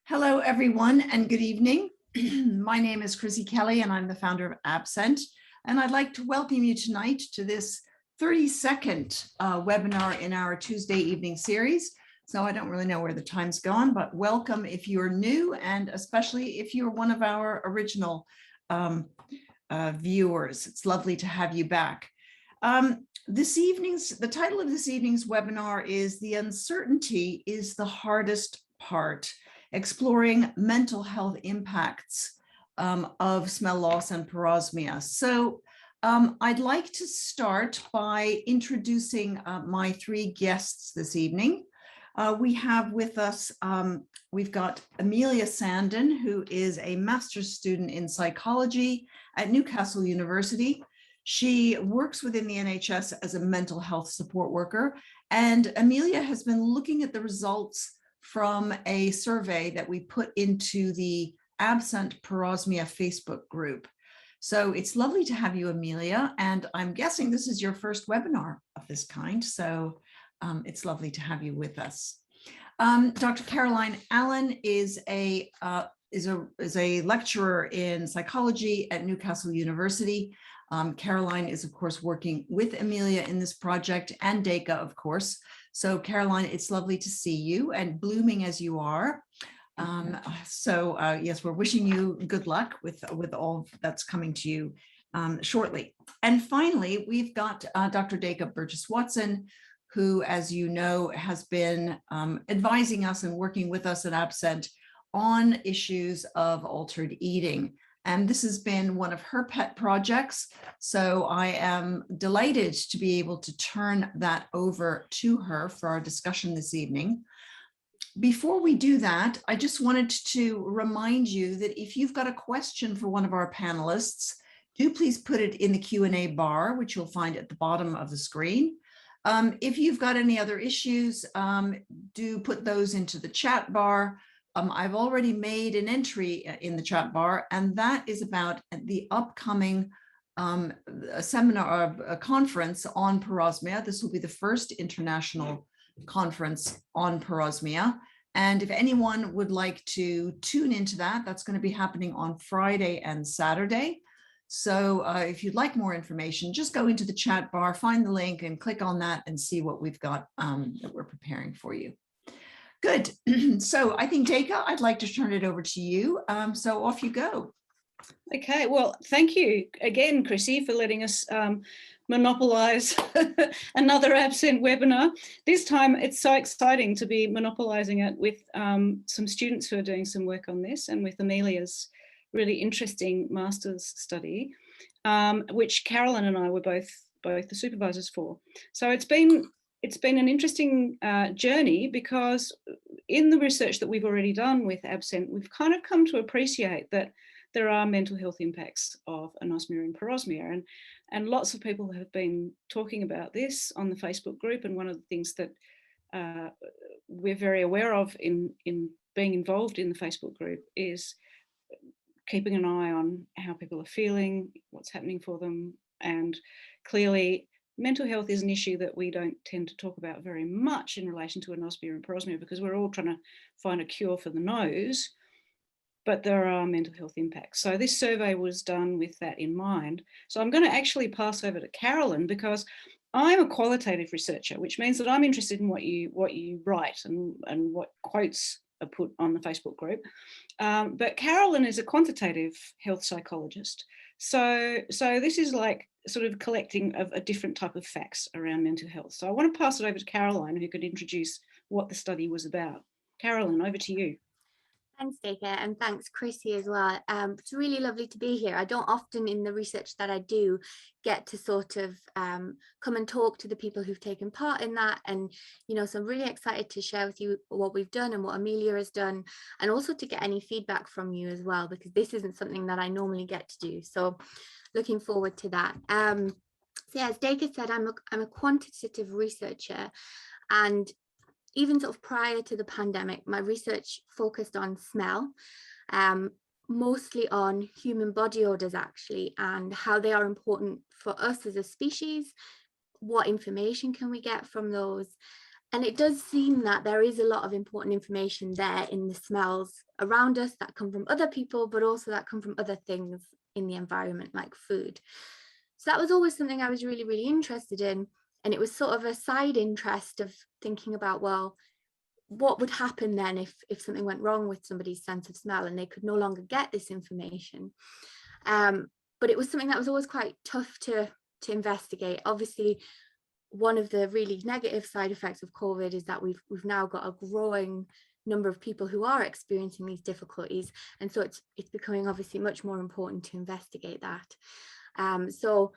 Hello, everyone, and good evening. My name is Chrissi Kelly, and I'm the founder of AbScent. And I'd like to welcome you tonight to this 32nd webinar in our Tuesday evening series. So I don't really know where the time's gone, but welcome if you're new, and especially if you're one of our original viewers. It's lovely to have you back. The title of this evening's webinar is "The Uncertainty is the Hardest Part: Exploring Mental Health Impacts of Smell Loss and Parosmia." So I'd like to start by introducing my three guests this evening. We have with us, we've got Amelia Sandon, who is a master's student in psychology at Newcastle University. She works within the NHS as a mental health support worker, and Amelia has been looking at the results from a survey that we put into the AbScent Parosmia Facebook group. So it's lovely to have you, Amelia, and I'm guessing this is your first webinar of this kind, so it's lovely to have you with us. Dr. Caroline Allen is a lecturer in psychology at Newcastle University. Caroline is, of course, working with Amelia in this project, and Duka, of course. So Caroline, it's lovely to see you, and blooming as you are. Yes, we're wishing you good luck with all that's coming to you shortly. And finally, we've got Dr. Duka Burges-Watson, who, as you know, has been advising us and working with us at AbScent on issues of altered eating. And this has been one of her pet projects. So I am delighted to be able to turn that over to her for our discussion this evening. Before we do that, I just wanted to remind you that if you've got a question for one of our panelists, do please put it in the Q&A bar, which you'll find at the bottom of the screen. If you've got any other issues, do put those into the chat bar. I've already made an entry in the chat bar, and that is about the upcoming seminar, a conference on parosmia. This will be the first international conference on parosmia. And if anyone would like to tune into that, that's going to be happening on Friday and Saturday. So if you'd like more information, just go into the chat bar, find the link, and click on that and see what we've got that we're preparing for you. Good. So I think, Duka, I'd like to turn it over to you. So off you go. Okay, well, thank you again, Chrissi, for letting us monopolize another AbScent webinar. This time it's so exciting to be monopolizing it with some students who are doing some work on this, and with Amelia's really interesting master's study, which Caroline and I were both the supervisors for. So it's been an interesting journey, because in the research that we've already done with AbScent, we've kind of come to appreciate that there are mental health impacts of anosmia and parosmia, and lots of people have been talking about this on the Facebook group. And one of the things that we're very aware of in being involved in the Facebook group is keeping an eye on how people are feeling, what's happening for them. And clearly, mental health is an issue that we don't tend to talk about very much in relation to anosmia and parosmia, because we're all trying to find a cure for the nose, but there are mental health impacts. So this survey was done with that in mind. So I'm going to actually pass over to Caroline, because I'm a qualitative researcher, which means that I'm interested in what you write and what quotes are put on the Facebook group. But Caroline is a quantitative health psychologist. So this is like sort of collecting of a different type of facts around mental health. So I want to pass it over to Caroline, who could introduce what the study was about. Caroline, over to you. Thanks, Duka, and thanks, Chrissi, as well. It's really lovely to be here. I don't often in the research that I do get to sort of come and talk to the people who've taken part in that. And, so I'm really excited to share with you what we've done and what Amelia has done, and also to get any feedback from you as well, because this isn't something that I normally get to do. So looking forward to that. So yeah, as Duka said, I'm a quantitative researcher, and even sort of prior to the pandemic, my research focused on smell, mostly on human body odors actually, and how they are important for us as a species. What information can we get from those? And it does seem that there is a lot of important information there in the smells around us that come from other people, but also that come from other things in the environment, like food. So that was always something I was really, really interested in. And it was sort of a side interest of thinking about, well, what would happen then if something went wrong with somebody's sense of smell and they could no longer get this information. But it was something that was always quite tough to investigate. Obviously, one of the really negative side effects of COVID is that we've now got a growing number of people who are experiencing these difficulties, and so it's becoming obviously much more important to investigate that. So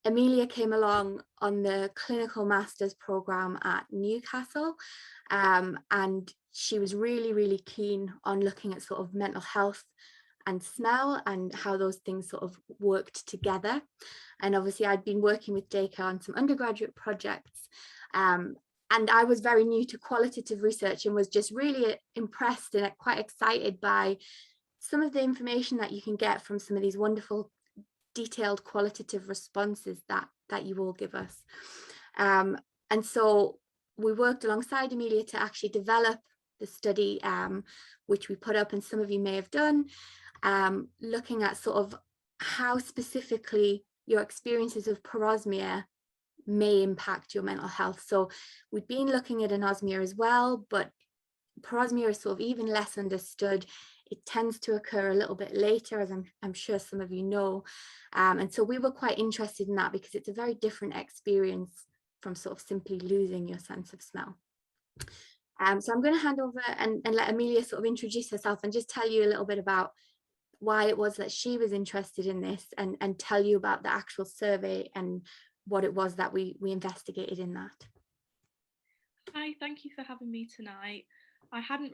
Amelia came along on the clinical master's program at Newcastle, and she was really, really keen on looking at sort of mental health and smell and how those things sort of worked together. And obviously I'd been working with Duka on some undergraduate projects, and I was very new to qualitative research and was just really impressed and quite excited by some of the information that you can get from some of these wonderful detailed qualitative responses that you all give us. And so we worked alongside Amelia to actually develop the study, which we put up, and some of you may have done, looking at sort of how specifically your experiences of parosmia may impact your mental health. So we've been looking at anosmia as well, but parosmia is sort of even less understood. It tends to occur a little bit later, as I'm sure some of you know. And so we were quite interested in that because it's a very different experience from sort of simply losing your sense of smell. So I'm going to hand over and let Amelia sort of introduce herself and just tell you a little bit about why it was that she was interested in this, and tell you about the actual survey and what it was that we investigated in that. Hi, thank you for having me tonight. I didn't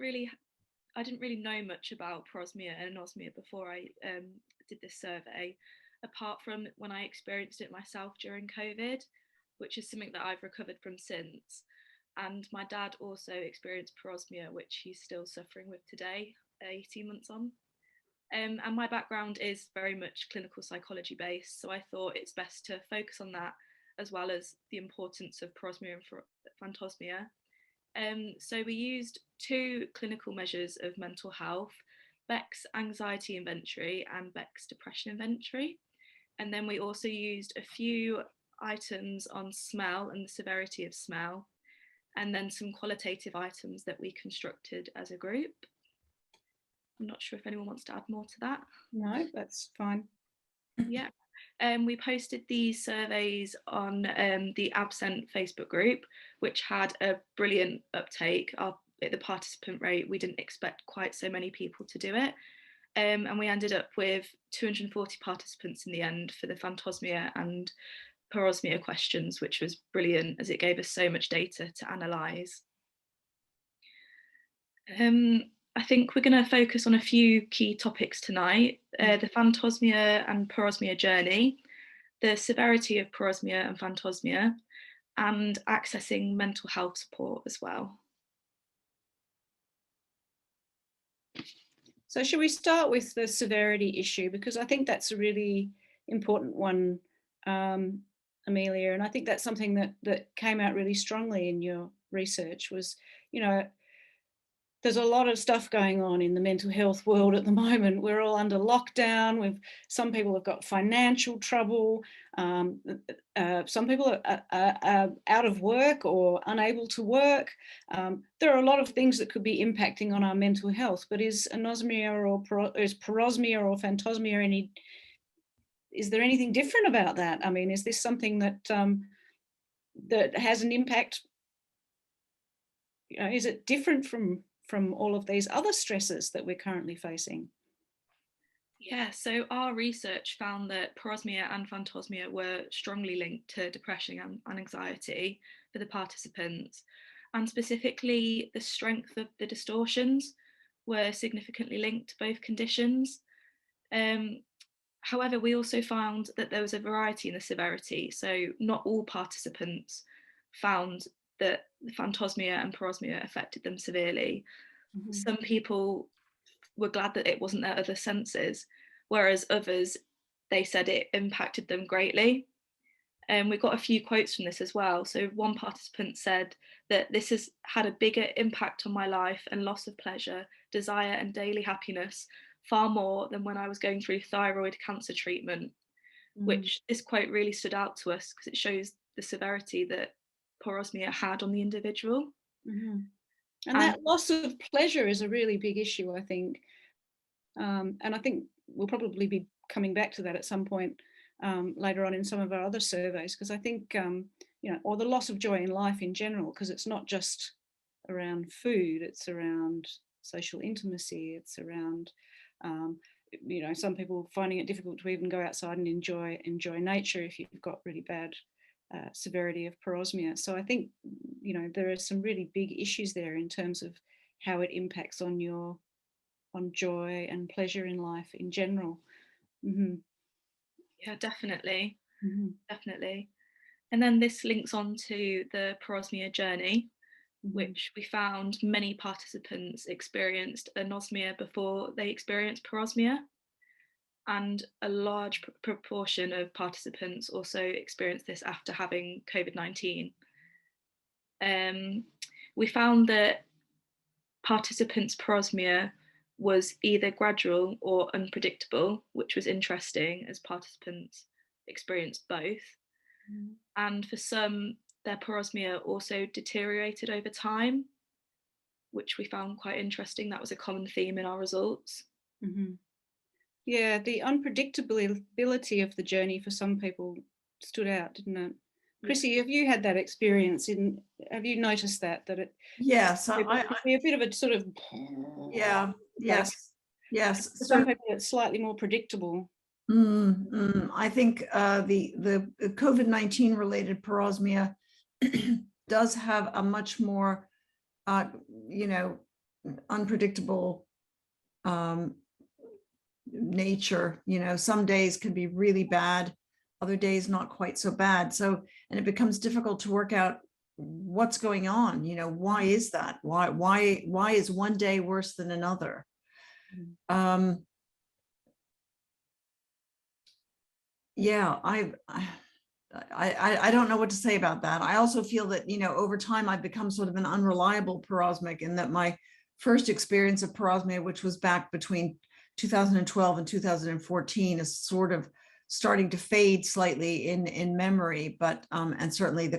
really know much about parosmia and anosmia before I did this survey, apart from when I experienced it myself during COVID, which is something that I've recovered from since. And my dad also experienced parosmia, which he's still suffering with today, 18 months on. And my background is very much clinical psychology based, so I thought it's best to focus on that as well as the importance of parosmia and phantosmia. So we used 2 clinical measures of mental health, Beck's anxiety inventory and Beck's depression inventory. And then we also used a few items on smell and the severity of smell, and then some qualitative items that we constructed as a group. I'm not sure if anyone wants to add more to that. No, that's fine. Yeah. We posted these surveys on the AbScent Facebook group, which had a brilliant uptake. At the participant rate, we didn't expect quite so many people to do it. And we ended up with 240 participants in the end for the phantosmia and parosmia questions, which was brilliant as it gave us so much data to analyse. I think we're going to focus on a few key topics tonight, the phantosmia and parosmia journey, the severity of parosmia and phantosmia, and accessing mental health support as well. So should we start with the severity issue? Because I think that's a really important one, Amelia, and I think that's something that came out really strongly in your research was, you know, there's a lot of stuff going on in the mental health world at the moment. We're all under lockdown. Some people have got financial trouble. Some people are out of work or unable to work. There are a lot of things that could be impacting on our mental health. But is anosmia or is parosmia or phantosmia is there anything different about that? I mean, is this something that that has an impact? You know, is it different from all of these other stresses that we're currently facing? Yeah, so our research found that parosmia and phantosmia were strongly linked to depression and anxiety for the participants, and specifically the strength of the distortions were significantly linked to both conditions. However, we also found that there was a variety in the severity, so not all participants found that phantosmia and parosmia affected them severely. Mm-hmm. Some people were glad that it wasn't their other senses, whereas others, they said it impacted them greatly. And we got a few quotes from this as well. So one participant said that this has had a bigger impact on my life and loss of pleasure, desire and daily happiness, far more than when I was going through thyroid cancer treatment, which this quote really stood out to us because it shows the severity that parosmia had on the individual. And that loss of pleasure is a really big issue, I think. And I think we'll probably be coming back to that at some point later on in some of our other surveys, because I think, or the loss of joy in life in general, because it's not just around food, it's around social intimacy, it's around, some people finding it difficult to even go outside and enjoy nature if you've got really bad severity of parosmia. So I think, there are some really big issues there in terms of how it impacts on joy and pleasure in life in general. Yeah, definitely. Definitely. And then this links on to the parosmia journey, which we found many participants experienced anosmia before they experienced parosmia. And a large proportion of participants also experienced this after having COVID-19. We found that participants' parosmia was either gradual or unpredictable, which was interesting as participants experienced both. And for some, their parosmia also deteriorated over time, which we found quite interesting. That was a common theme in our results. Yeah, the unpredictability of the journey for some people stood out, didn't it? Chrissi, have you had that experience? Have you noticed that it? Yes, I be a bit of a sort of. Yeah. Yes. For some people, it's slightly more predictable. I think the COVID-19 related parosmia does have a much more, unpredictable nature. Some days can be really bad, other days not quite so bad. So, and it becomes difficult to work out what's going on. Why is that? Why is one day worse than another? Yeah, I don't know what to say about that. I also feel that, over time I've become sort of an unreliable parosmic, in that my first experience of parosmia, which was back between 2012 and 2014, is sort of starting to fade slightly in memory, but and certainly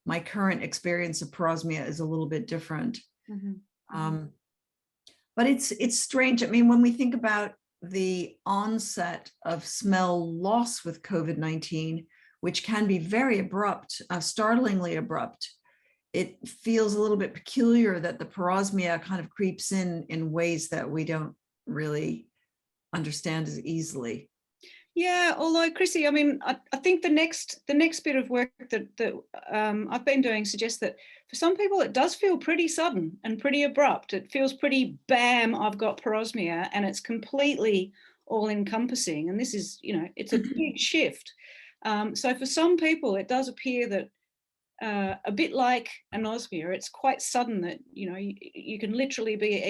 my current experience of parosmia is a little bit different. But it's strange. I mean, when we think about the onset of smell loss with COVID-19, which can be very abrupt, startlingly abrupt, it feels a little bit peculiar that the parosmia kind of creeps in ways that we don't really understand as easily. Yeah, although Chrissi, I mean, I think the next bit of work that I've been doing suggests that for some people it does feel pretty sudden and pretty abrupt. It feels pretty bam, I've got parosmia, and it's completely all-encompassing. And this is, it's a big shift. So for some people, it does appear that a bit like anosmia, it's quite sudden that, you can literally be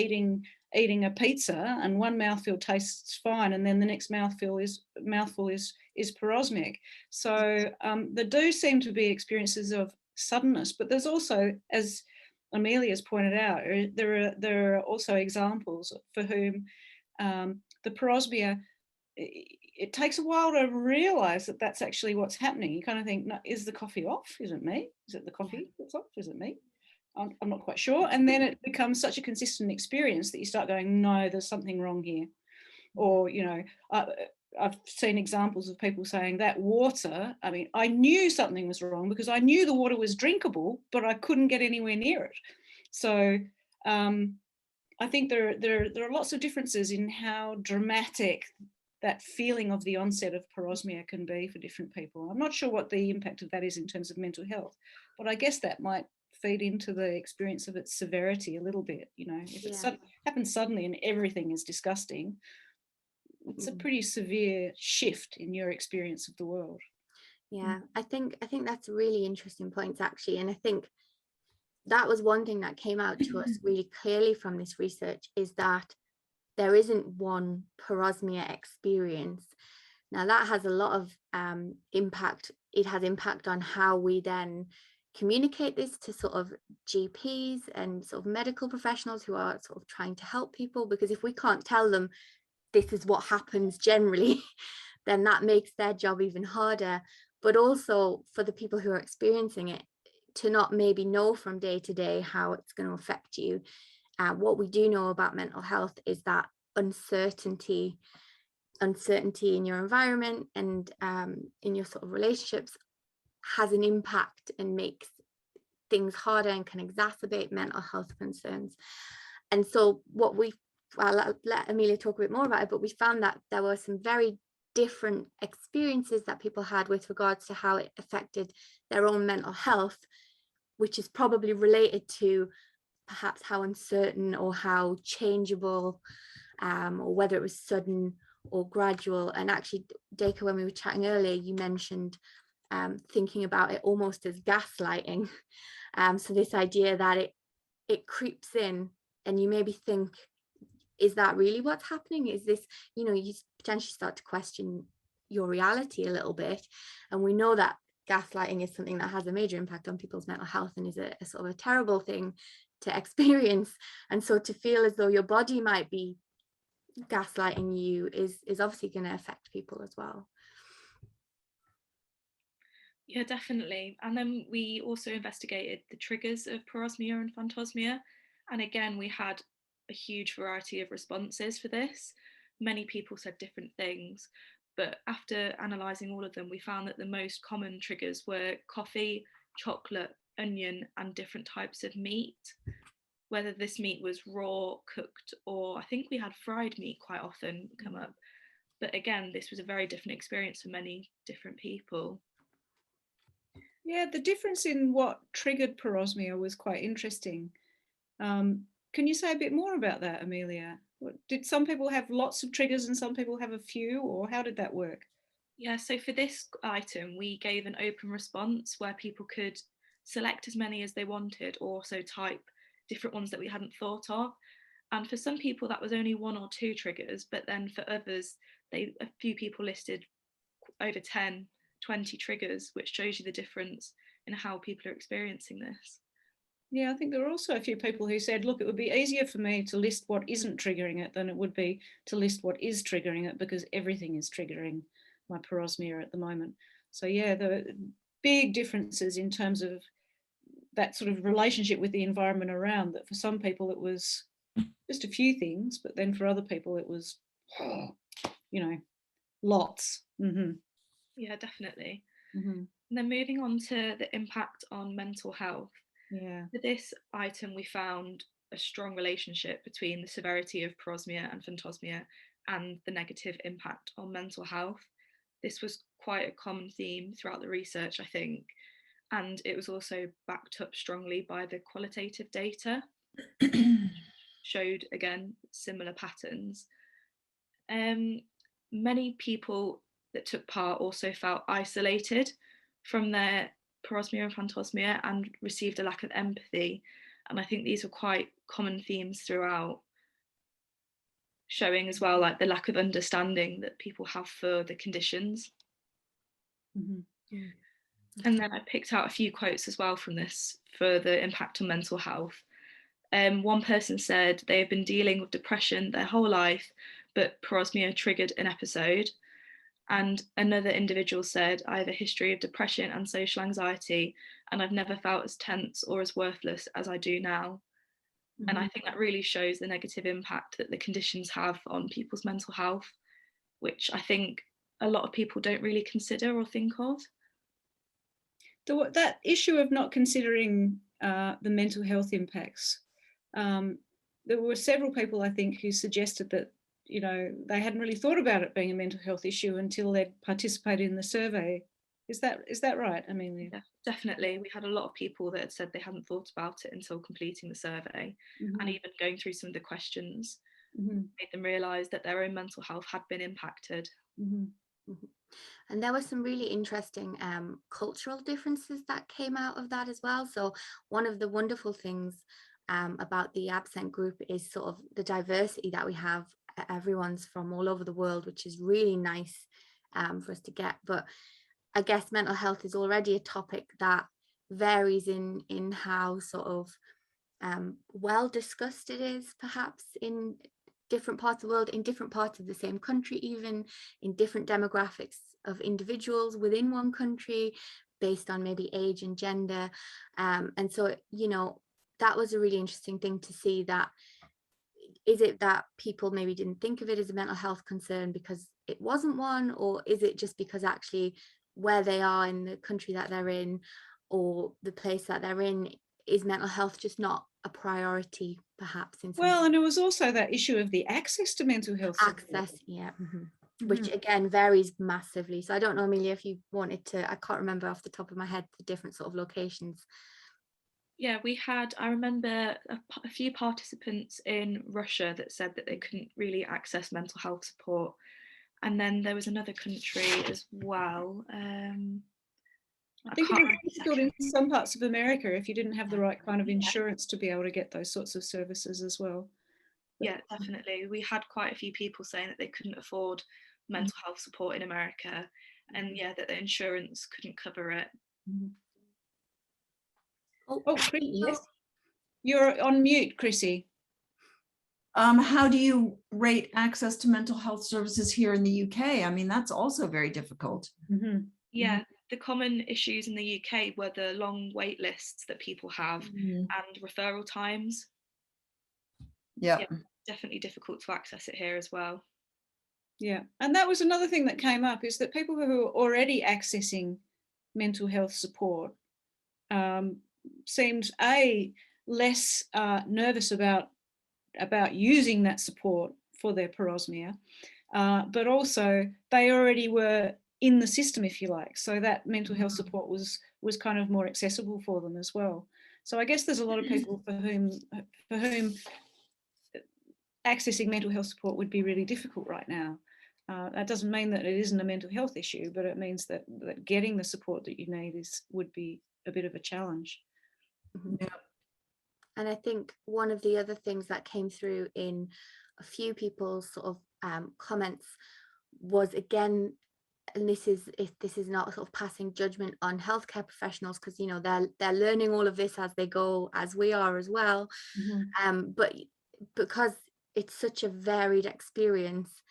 eating a pizza and one mouthful tastes fine, and then the next mouthful is parosmic. So there do seem to be experiences of suddenness, but there's also, as Amelia's pointed out, there are also examples for whom the parosmia, it takes a while to realize that that's actually what's happening. You kind of think, no, is the coffee off? Is it me? Is it the coffee that's off? Is it me? I'm not quite sure. And then it becomes such a consistent experience that you start going, no, there's something wrong here. Or, I've seen examples of people saying that water, I mean, I knew something was wrong because I knew the water was drinkable, but I couldn't get anywhere near it. So I think there are lots of differences in how dramatic that feeling of the onset of parosmia can be for different people. I'm not sure what the impact of that is in terms of mental health, but I guess that might feed into the experience of its severity a little bit. If it happens suddenly and everything is disgusting, it's a pretty severe shift in your experience of the world. Yeah, I think that's really interesting points, actually. And I think that was one thing that came out to us really clearly from this research, is that there isn't one parosmia experience. Now that has a lot of impact. It has impact on how we then communicate this to sort of GPs and sort of medical professionals who are sort of trying to help people, because if we can't tell them this is what happens generally, then that makes their job even harder. But also for the people who are experiencing it to not maybe know from day to day how it's going to affect you. What we do know about mental health is that uncertainty in your environment and in your sort of relationships has an impact and makes things harder and can exacerbate mental health concerns. And so what I'll let Amelia talk a bit more about it, but we found that there were some very different experiences that people had with regards to how it affected their own mental health, which is probably related to perhaps how uncertain or how changeable, or whether it was sudden or gradual. And actually, Duka, when we were chatting earlier, you mentioned thinking about it almost as gaslighting. So this idea that it creeps in and you maybe think, is that really what's happening? Is this, you potentially start to question your reality a little bit. And we know that gaslighting is something that has a major impact on people's mental health and is a sort of a terrible thing to experience. And so to feel as though your body might be gaslighting you is obviously going to affect people as well. Yeah, definitely. And then we also investigated the triggers of parosmia and phantosmia. And again, we had a huge variety of responses for this. Many people said different things, but after analysing all of them, we found that the most common triggers were coffee, chocolate, onion, and different types of meat. Whether this meat was raw, cooked, or I think we had fried meat quite often come up. But again, this was a very different experience for many different people. Yeah, the difference in what triggered parosmia was quite interesting. Can you say a bit more about that, Amelia? Did some people have lots of triggers and some people have a few, or how did that work? Yeah, so for this item, we gave an open response where people could select as many as they wanted, or also type different ones that we hadn't thought of. And for some people, that was only 1 or 2 triggers, but then for others, a few people listed over 10, 20 triggers, which shows you the difference in how people are experiencing this. Yeah, I think there were also a few people who said, look, it would be easier for me to list what isn't triggering it than it would be to list what is triggering it, because everything is triggering my parosmia at the moment. So yeah, the big differences in terms of that sort of relationship with the environment around, that for some people it was just a few things, but then for other people it was, lots. Mm-hmm. Yeah, definitely. Mm-hmm. And then moving on to the impact on mental health. Yeah. For this item, we found a strong relationship between the severity of parosmia and phantosmia and the negative impact on mental health. This was quite a common theme throughout the research, I think, and it was also backed up strongly by the qualitative data. Showed, again, similar patterns. Many people that took part also felt isolated from their parosmia and phantosmia and received a lack of empathy. And I think these were quite common themes throughout, showing as well like the lack of understanding that people have for the conditions. Mm-hmm. And then I picked out a few quotes as well from this for the impact on mental health. One person said they have been dealing with depression their whole life, but parosmia triggered an episode. And another individual said, I have a history of depression and social anxiety, and I've never felt as tense or as worthless as I do now. Mm-hmm. And I think that really shows the negative impact that the conditions have on people's mental health, which I think a lot of people don't really consider or think of. That issue of not considering the mental health impacts, there were several people, I think, who suggested that, they hadn't really thought about it being a mental health issue until they'd participated in the survey. Is that right, Amelia? Yeah, definitely. We had a lot of people that had said they hadn't thought about it until completing the survey, mm-hmm. and even going through some of the questions, mm-hmm. made them realise that their own mental health had been impacted. Mm-hmm. Mm-hmm. And there were some really interesting cultural differences that came out of that as well. So one of the wonderful things about the AbScent group is sort of the diversity that we have. Everyone's from all over the world, which is really nice for us to get. But I guess mental health is already a topic that varies in how sort of well discussed it is, perhaps in different parts of the world, in different parts of the same country, even in different demographics of individuals within one country, based on maybe age and gender. And so, you know, that was a really interesting thing to see. That is it that people maybe didn't think of it as a mental health concern because it wasn't one, or is it just because actually where they are in the country that they're in or the place that they're in, is mental health just not a priority, perhaps? In some Well, and it was also that issue of the access to mental health support. access, yeah. Which again varies massively. So I don't know, Amelia, if you wanted to, I can't remember off the top of my head the different sort of locations. Yeah, we had, I remember a few participants in Russia that said that they couldn't really access mental health support. And then there was another country as well. I think it was difficult in some parts of America if you didn't have the right kind of insurance to be able to get those sorts of services as well. Yeah, definitely. We had quite a few people saying that they couldn't afford mental health support in America, and yeah, that the insurance couldn't cover it. Oh, Chrissi, yes. You're on mute, Chrissi. How do you rate access to mental health services here in the UK? I mean, that's also very difficult. Yeah, the common issues in the UK were the long wait lists that people have and referral times. Yeah, definitely difficult to access it here as well. Yeah, and that was another thing that came up, is that people who are already accessing mental health support seemed less nervous about using that support for their parosmia, but also they already were in the system, if you like, so that mental health support was kind of more accessible for them as well. So I guess there's a lot of people for whom accessing mental health support would be really difficult right now. That doesn't mean that it isn't a mental health issue, but it means that getting the support that you need would be a bit of a challenge. Yeah. And I think one of the other things that came through in a few people's sort of comments was, again, and this is not sort of passing judgment on healthcare professionals, because, you know, they're learning all of this as they go, as we are as well. But because it's such a varied experience,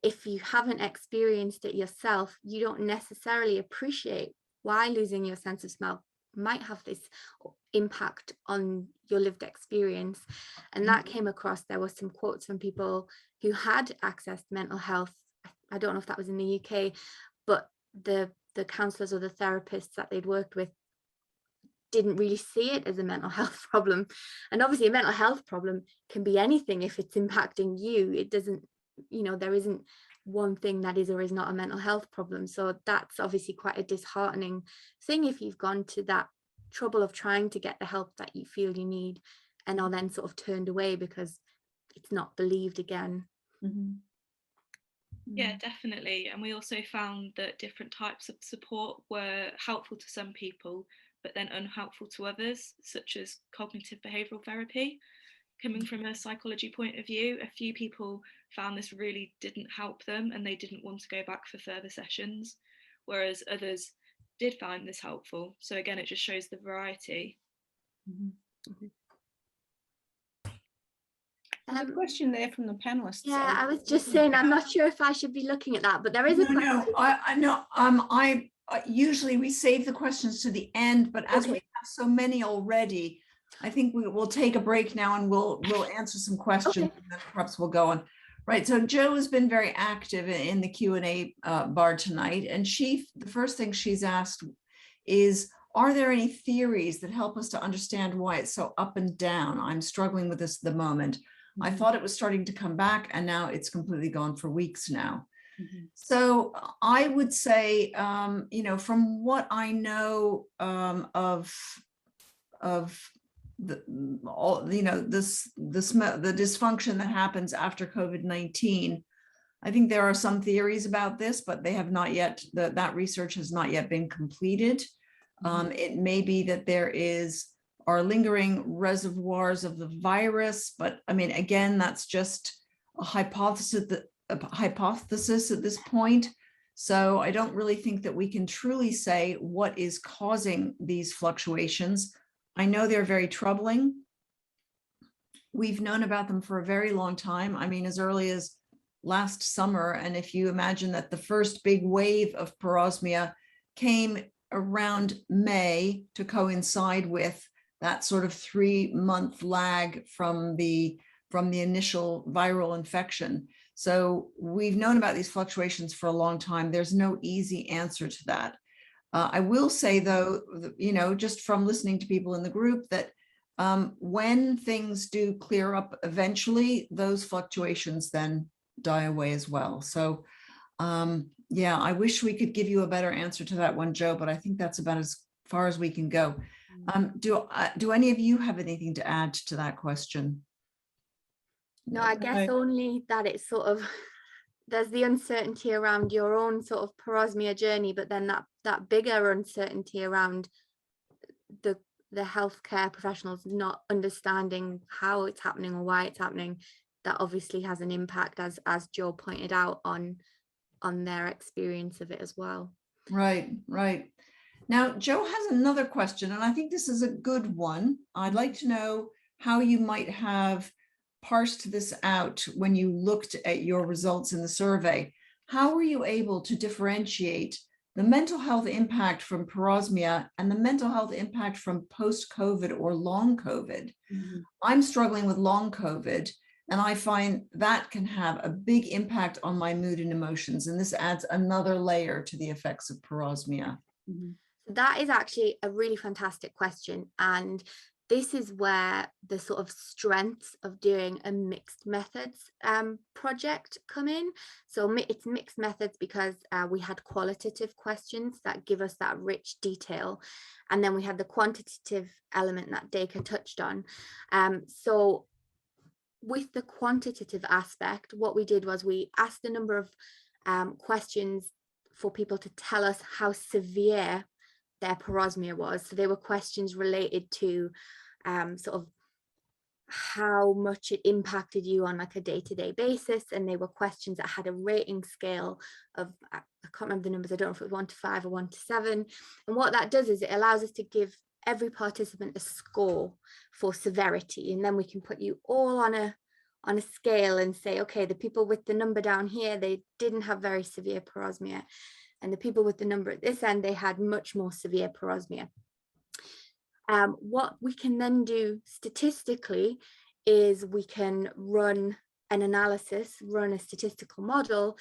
if you haven't experienced it yourself, you don't necessarily appreciate why losing your sense of smell might have this impact on your lived experience. And that came across. There were some quotes from people who had accessed mental health. I don't know if that was in the UK, but the counsellors or the therapists that they'd worked with didn't really see it as a mental health problem. And obviously a mental health problem can be anything if it's impacting you. It doesn't, you know, there isn't one thing that is or is not a mental health problem. So that's obviously quite a disheartening thing if you've gone to that trouble of trying to get the help that you feel you need and are then sort of turned away because it's not believed again. Yeah, definitely. And we also found that different types of support were helpful to some people, but then unhelpful to others, such as cognitive behavioural therapy. Coming from a psychology point of view, a few people found this really didn't help them and they didn't want to go back for further sessions, whereas others did find this helpful. So again, it just shows the variety. There's a question there from the panelists. Yeah, I was just saying, I'm not sure if I should be looking at that, but there is a question. No, I know. Usually we save the questions to the end, but as we have so many already, I think we will take a break now and we'll answer some questions and then perhaps we'll go on. Right, so Jo has been very active in the Q&A bar tonight, and the first thing she's asked is, are there any theories that help us to understand why it's so up and down? I'm struggling with this at the moment. I thought it was starting to come back and now it's completely gone for weeks now. So I would say, you know, from what I know of the dysfunction that happens after COVID-19, I think there are some theories about this, but they have not yet, that research has not yet been completed. It may be that there are lingering reservoirs of the virus, but I mean, again, that's just a hypothesis at this point. So I don't really think that we can truly say what is causing these fluctuations. I know they're very troubling. We've known about them for a very long time. I mean, as early as last summer. And if you imagine that the first big wave of parosmia came around May to coincide with that sort of 3-month lag from the initial viral infection. So we've known about these fluctuations for a long time. There's no easy answer to that. I will say, though, just from listening to people in the group, that when things do clear up eventually, those fluctuations then die away as well. So yeah, I wish we could give you a better answer to that one, Joe, but I think that's about as far as we can go. Do any of you have anything to add to that question? No, I guess only that it's sort of, there's the uncertainty around your own sort of parosmia journey, but then that bigger uncertainty around the healthcare professionals not understanding how it's happening or why it's happening, that obviously has an impact, as Joe pointed out, on their experience of it as well. Right. Now, Joe has another question, and I think this is a good one. I'd like to know how you might have parsed this out when you looked at your results in the survey. How were you able to differentiate the mental health impact from parosmia and the mental health impact from post-COVID or long COVID? Mm-hmm. I'm struggling with long COVID, and I find that can have a big impact on my mood and emotions. And this adds another layer to the effects of parosmia. Mm-hmm. That is actually a really fantastic question. And this is where the sort of strengths of doing a mixed methods project come in. So it's mixed methods because we had qualitative questions that give us that rich detail. And then we had the quantitative element that Duka touched on. So with the quantitative aspect, what we did was we asked a number of questions for people to tell us how severe their parosmia was. So they were questions related to sort of how much it impacted you on like a day-to-day basis, and they were questions that had a rating scale of, I can't remember the numbers, I don't know if it was 1 to 5 or 1 to 7. And what that does is it allows us to give every participant a score for severity, and then we can put you all on a scale and say, okay, the people with the number down here, they didn't have very severe parosmia, and the people with the number at this end, they had much more severe parosmia. What we can then do statistically is we can run an analysis, run a statistical model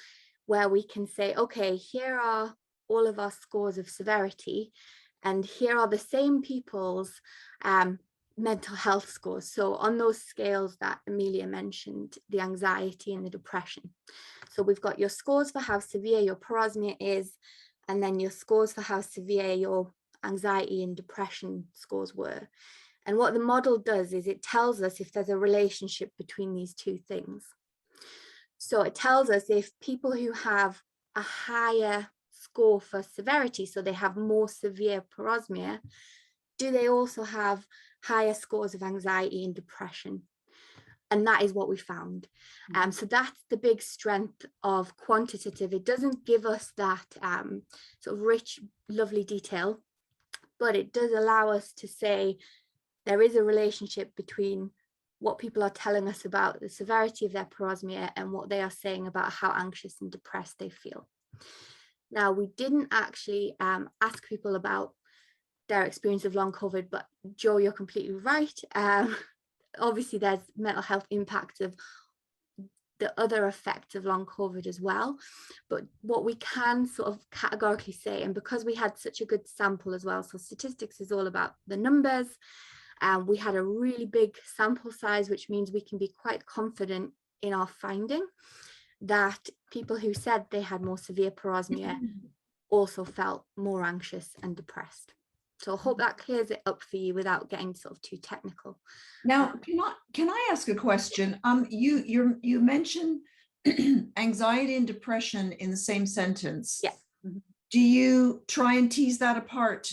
where we can say, okay, here are all of our scores of severity, and here are the same people's mental health scores. So on those scales that Amelia mentioned, the anxiety and the depression. So we've got your scores for how severe your parosmia is, and then your scores for how severe your anxiety and depression scores were. And what the model does is it tells us if there's a relationship between these two things. So it tells us if people who have a higher score for severity, so they have more severe parosmia, do they also have higher scores of anxiety and depression? And that is what we found. So that's the big strength of quantitative. It doesn't give us that sort of rich, lovely detail, but it does allow us to say there is a relationship between what people are telling us about the severity of their parosmia and what they are saying about how anxious and depressed they feel. Now, we didn't actually ask people about their experience of long COVID, but Joe, you're completely right. Obviously, there's mental health impacts of the other effects of long COVID as well. But what we can sort of categorically say, and because we had such a good sample as well, so statistics is all about the numbers, we had a really big sample size, which means we can be quite confident in our finding that people who said they had more severe parosmia also felt more anxious and depressed. So I hope that clears it up for you without getting sort of too technical. Now, can I ask a question? You mentioned anxiety and depression in the same sentence. Yeah. Do you try and tease that apart?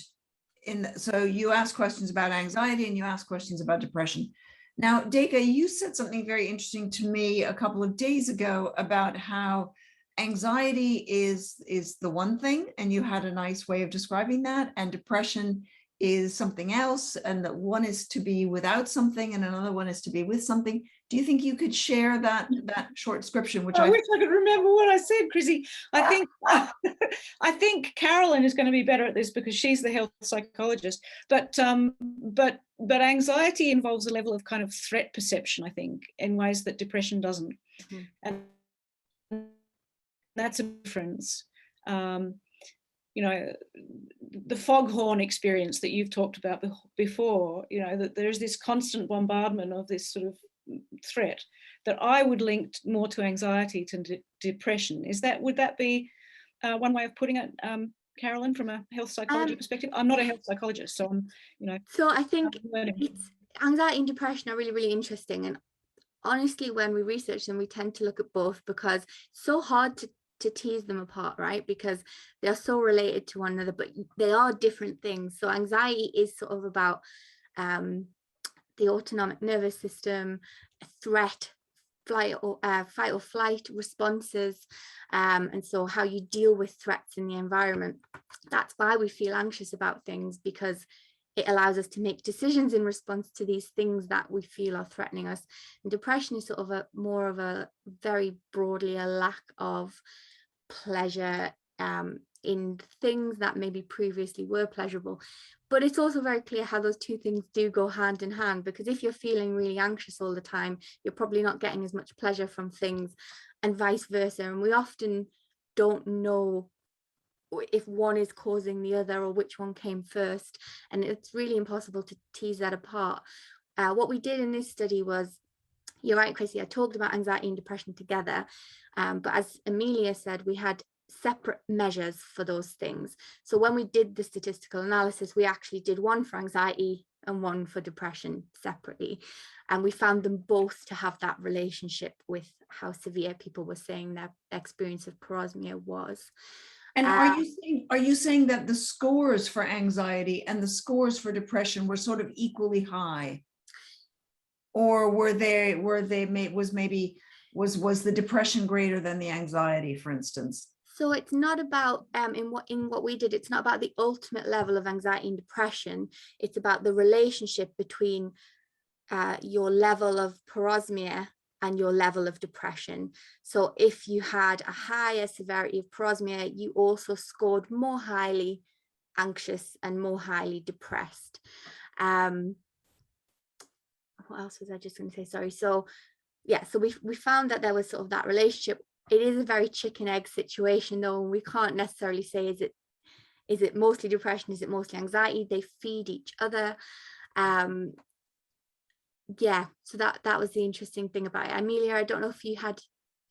So you ask questions about anxiety and you ask questions about depression. Now, Duka, you said something very interesting to me a couple of days ago about how anxiety is the one thing, and you had a nice way of describing that, and depression is something else, and that one is to be without something and another one is to be with something. Do you think you could share that short description, which I wish I could remember what I said, Chrissi. I think Carolyn is going to be better at this because she's the health psychologist. But anxiety involves a level of kind of threat perception, I think, in ways that depression doesn't. Mm-hmm. And that's a difference. You know, the foghorn experience that you've talked about before, you know, that there's this constant bombardment of this sort of threat that I would link more to anxiety than depression. Would that be one way of putting it, Carolyn, from a health psychology perspective? I'm not a health psychologist, so I'm, you know. So I think it's anxiety and depression are really, really interesting. And honestly, when we research them, we tend to look at both because it's so hard to tease them apart, right? Because they're so related to one another, but they are different things. So anxiety is sort of about the autonomic nervous system, threat, fight or flight responses, and so how you deal with threats in the environment. That's why we feel anxious about things, because it allows us to make decisions in response to these things that we feel are threatening us. And depression is sort of more of a very broadly a lack of pleasure in things that maybe previously were pleasurable. But it's also very clear how those two things do go hand in hand, because if you're feeling really anxious all the time, you're probably not getting as much pleasure from things, and vice versa. And we often don't know if one is causing the other or which one came first, and it's really impossible to tease that apart. What we did in this study was, you're right, Chrissi, I talked about anxiety and depression together, but as Amelia said, we had separate measures for those things. So when we did the statistical analysis, we actually did one for anxiety and one for depression separately, and we found them both to have that relationship with how severe people were saying their experience of parosmia was. And are you saying that the scores for anxiety and the scores for depression were sort of equally high, or was the depression greater than the anxiety, for instance? So it's not about in what we did, it's not about the ultimate level of anxiety and depression. It's about the relationship between your level of parosmia and your level of depression. So if you had a higher severity of parosmia, you also scored more highly anxious and more highly depressed. What else was I just going to say? Sorry. So yeah, so we found that there was sort of that relationship. It is a very chicken egg situation, though. We can't necessarily say, is it mostly depression? Is it mostly anxiety? They feed each other. Yeah, so that was the interesting thing about it. Amelia, I don't know if you had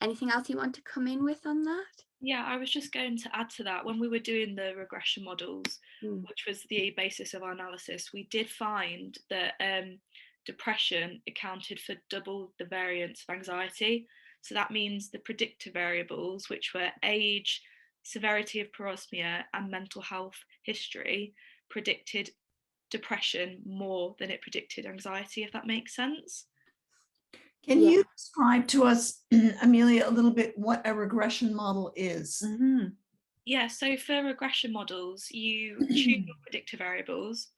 anything else you want to come in with on that? Yeah, I was just going to add to that. When we were doing the regression models, which was the basis of our analysis, we did find that depression accounted for double the variance of anxiety. So that means the predictor variables, which were age, severity of parosmia, and mental health history, predicted depression more than it predicted anxiety, if that makes sense. Can you describe to us, Amelia, a little bit what a regression model is? Mm-hmm. Yeah, so for regression models, you choose your predictor variables.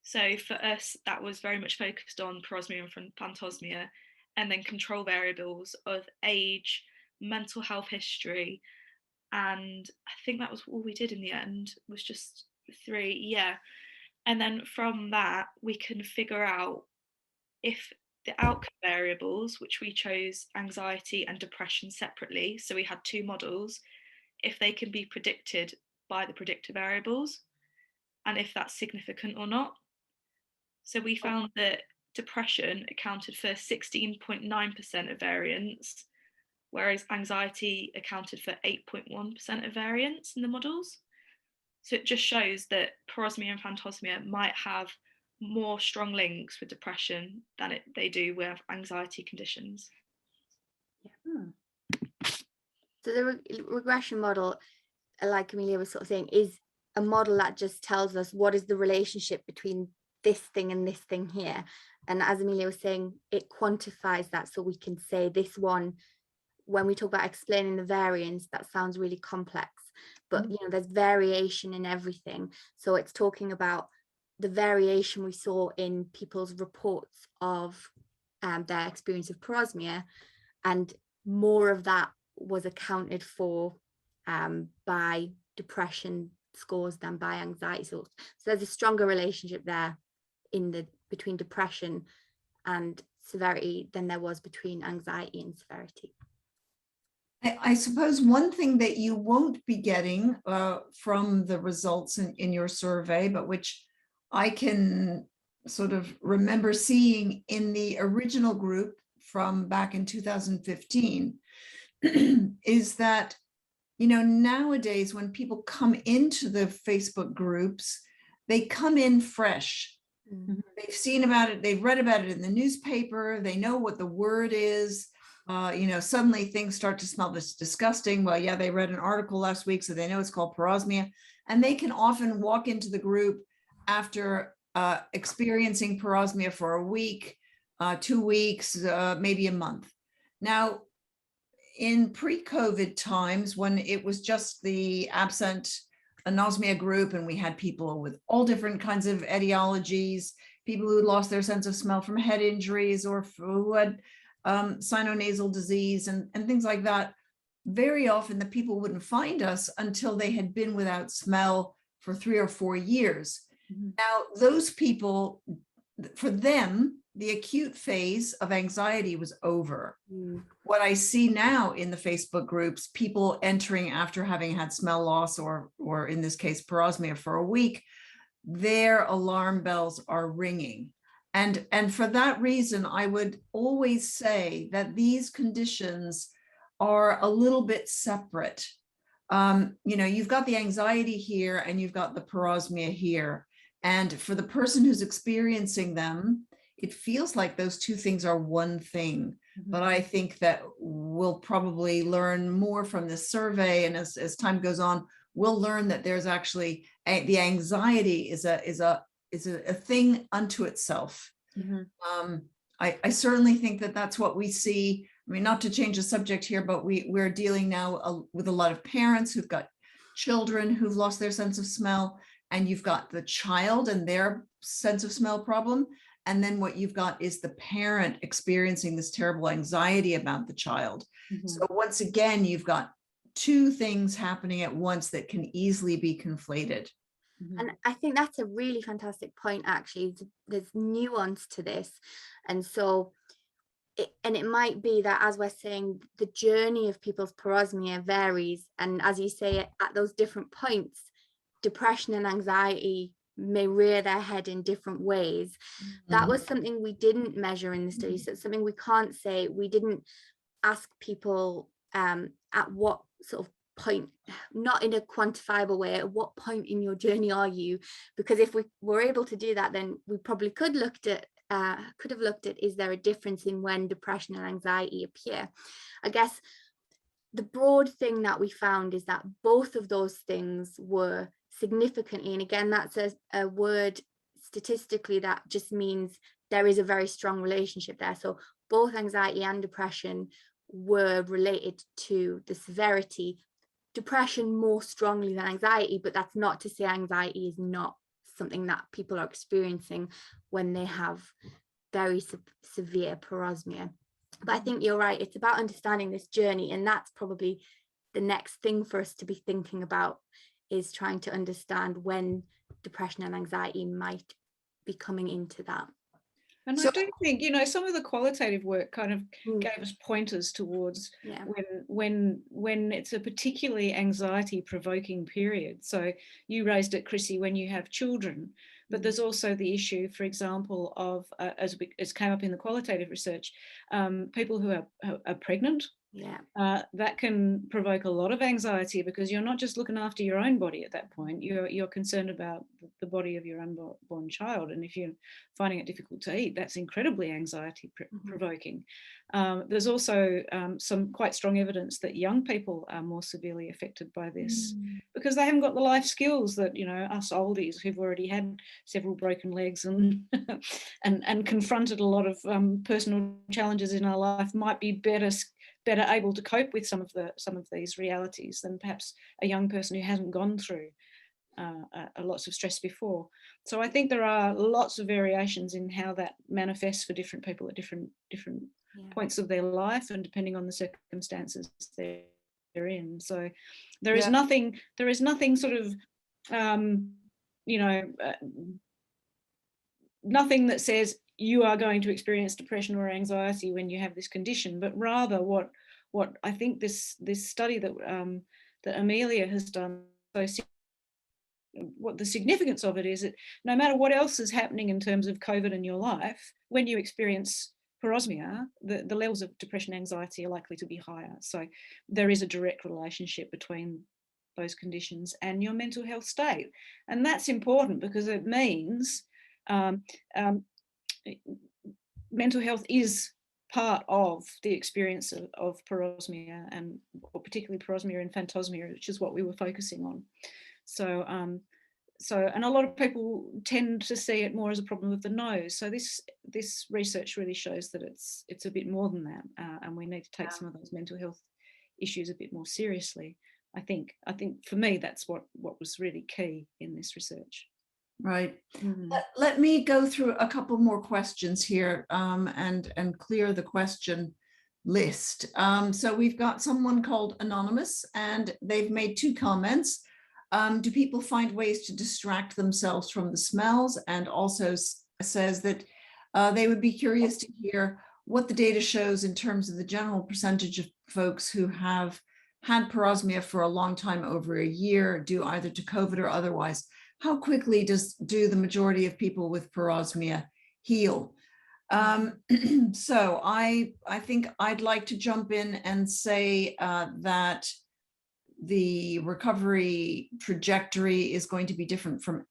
So for us, that was very much focused on parosmia and phantosmia, and then control variables of age, mental health history, and I think that was all we did in the end, was just 3, yeah. And then from that, we can figure out if the outcome variables, which we chose anxiety and depression separately, so we had 2 models, if they can be predicted by the predictor variables, and if that's significant or not. So we found that depression accounted for 16.9% of variance, whereas anxiety accounted for 8.1% of variance in the models. So it just shows that parosmia and phantosmia might have more strong links with depression than they do with anxiety conditions. So the regression model, like Amelia was sort of saying, is a model that just tells us what is the relationship between this thing and this thing here. And as Amelia was saying, it quantifies that, so we can say this one when we talk about explaining the variance, that sounds really complex, but you know, there's variation in everything. So it's talking about the variation we saw in people's reports of their experience of parosmia, and more of that was accounted for by depression scores than by anxiety scores. So there's a stronger relationship there between depression and severity than there was between anxiety and severity. I suppose one thing that you won't be getting from the results in your survey, but which I can sort of remember seeing in the original group from back in 2015, is that, you know, nowadays when people come into the Facebook groups, they come in fresh. They've seen about it, they've read about it in the newspaper, they know what the word is. You know, suddenly things start to smell this disgusting. Well, yeah, they read an article last week, so they know it's called parosmia, and they can often walk into the group after experiencing parosmia for a week, 2 weeks, maybe a month. Now, in pre-COVID times, when it was just the AbScent anosmia group, and we had people with all different kinds of etiologies, people who had lost their sense of smell from head injuries, or who had sinonasal disease and things like that. Very often the people wouldn't find us until they had been without smell for 3 or 4 years. Now, those people, for them, the acute phase of anxiety was over. What I see now in the Facebook groups, people entering after having had smell loss, or in this case, parosmia for a week, their alarm bells are ringing. And for that reason, I would always say that these conditions are a little bit separate. You know, you've got the anxiety here and you've got the parosmia here. And for the person who's experiencing them, it feels like those two things are one thing. But I think that we'll probably learn more from this survey. And as time goes on, we'll learn that there's actually the anxiety is a thing unto itself. I certainly think that that's what we see. I mean, not to change the subject here, but we're dealing now with a lot of parents who've got children who've lost their sense of smell, and you've got the child and their sense of smell problem. And then what you've got is the parent experiencing this terrible anxiety about the child. So once again, you've got two things happening at once that can easily be conflated. And I think that's a really fantastic point, actually. There's nuance to this. And so, it might be that, as we're saying, the journey of people's parosmia varies. And as you say, at those different points, depression and anxiety may rear their head in different ways. That was something we didn't measure in the study. So it's something we can't say. We didn't ask people at what sort of point, not in a quantifiable way, at what point in your journey are you? Because if we were able to do that, then we probably could have looked at, is there a difference in when depression and anxiety appear? I guess the broad thing that we found is that both of those things were significantly, and again, that's a word statistically that just means there is a very strong relationship there. So both anxiety and depression were related to the severity. Depression more strongly than anxiety, but that's not to say anxiety is not something that people are experiencing when they have very severe parosmia. But I think you're right, it's about understanding this journey, and that's probably the next thing for us to be thinking about, is trying to understand when depression and anxiety might be coming into that. And So, I do think, you know, some of the qualitative work kind of gave us pointers towards when it's a particularly anxiety provoking period. So you raised it, Chrissi, when you have children, but there's also the issue, for example, of, as came up in the qualitative research, people who are pregnant. That can provoke a lot of anxiety, because you're not just looking after your own body at that point, you're concerned about the body of your unborn child, and if you're finding it difficult to eat, that's incredibly anxiety provoking. There's also some quite strong evidence that young people are more severely affected by this, because they haven't got the life skills that, you know, us oldies who've already had several broken legs and and confronted a lot of personal challenges in our life might be better better able to cope with some of these realities than perhaps a young person who hasn't gone through lots of stress before. So I think there are lots of variations in how that manifests for different people at different points of their life, and depending on the circumstances they're in. So there is nothing sort of nothing that says you are going to experience depression or anxiety when you have this condition, but rather what I think this study that that Amelia has done, so what the significance of it is that no matter what else is happening in terms of COVID in your life, when you experience parosmia, the levels of depression and anxiety are likely to be higher. So there is a direct relationship between those conditions and your mental health state. And that's important because it means mental health is part of the experience of parosmia, and particularly parosmia infantosmia, which is what we were focusing on. So, and a lot of people tend to see it more as a problem with the nose. So this research really shows that it's a bit more than that, and we need to take some of those mental health issues a bit more seriously. I think for me that's what was really key in this research. Right. Let me go through a couple more questions here and clear the question list. So we've got someone called Anonymous, and they've made 2 comments. Do people find ways to distract themselves from the smells? And also says that they would be curious to hear what the data shows in terms of the general percentage of folks who have had parosmia for a long time, over a year, due either to COVID or otherwise. How quickly do the majority of people with parosmia heal? So I think I'd like to jump in and say that the recovery trajectory is going to be different for